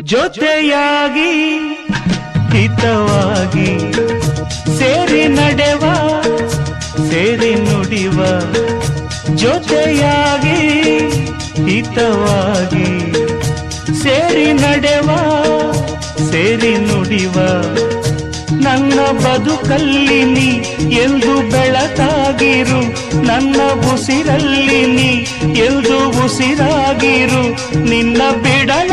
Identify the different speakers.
Speaker 1: ಜೊತೆಯಾಗಿ ಹಿತವಾಗಿ ಸೇರಿ ನಡೆವ ಸೇರಿ ನುಡಿವ ಜೊತೆಯಾಗಿ ಹಿತವಾಗಿ ಸೇರಿ ನಡೆವ ಸೇರಿ ನುಡಿವ ನನ್ನ ಬದುಕಲ್ಲಿ ನೀ ಎಂದು ಬೆಳಕಾಗಿರು ನನ್ನ ಉಸಿರಲ್ಲಿ ನೀ ಎಂದು ಉಸಿರಾಗಿರು ನಿನ್ನ ಬಿಡಲ